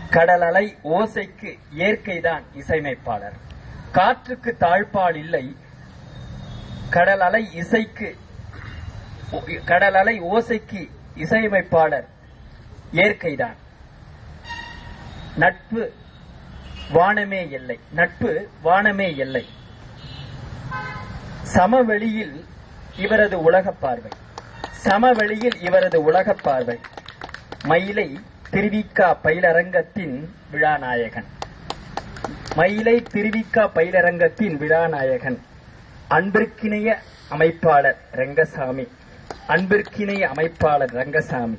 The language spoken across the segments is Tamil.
கடல் அலை ஓசைக்கு இயற்கைதான் இசையமைப்பாளர். காற்றுக்கு தாழ்பால் இல்லை. கடல் அலை ஓசைக்கு இசையமைப்பாளர் இயற்கைதான். நட்பு வானமே எல்லை. நட்பு வானமே எல்லை. சமவெளியில் இவரது உலகப் பார்வை. சமவெளியில் இவரது உலகப் பார்வை. மயிலை திருவிக்கா பயிலரங்கத்தின் விழாநாயகன். மயிலை திருவிக்கா பயிலரங்கத்தின் விழாநாயகன். அன்பிற்கிணைய அமைப்பாளர் ரங்கசாமி. அன்பிற்கிணைய அமைப்பாளர் ரங்கசாமி.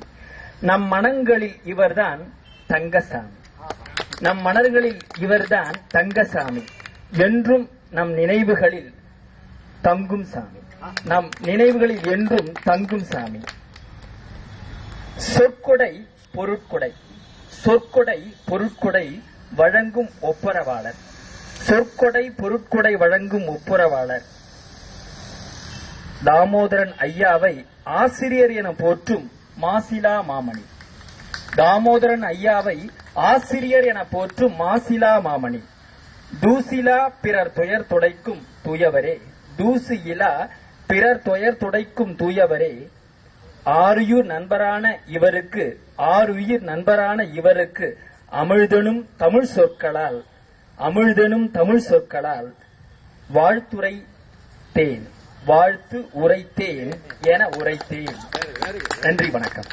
நம் மனங்களில் இவர்தான் தங்கசாமி. நம் மனங்களில் இவர்தான் தங்கசாமி. என்றும் நம் நினைவுகளில் தங்கும் சாமி. நம் நினைவுகளில் என்றும் தங்கும் சாமி. சொற்கொடை பொருட்கொடை. சொற்கொடை பொருட்கொடை வழங்கும் ஒப்புரவாளர். சொற்கொடை பொருட்கொடை வழங்கும் ஒப்புரவாளர். தாமோதரன் ஐயாவை ஆசிரியர் என போற்றும் மாசிலா மாமணி. தாமோதரன் ஐயாவை ஆசிரியர் என போற்றும் மாசிலா மாமணி. தூசிலா பிறர் துயர் துடைக்கும் தூயவரே. தூசியிலா பிறர் துயர் துடைக்கும் தூயவரே. ஆருயிர் நண்பரான இவருக்கு அமிழ்தனும் தமிழ் சொற்களால் வாழ்த்துரை தேன். வாழ்த்து உரைத்தேன் என உரைத்தேன். நன்றி, வணக்கம்.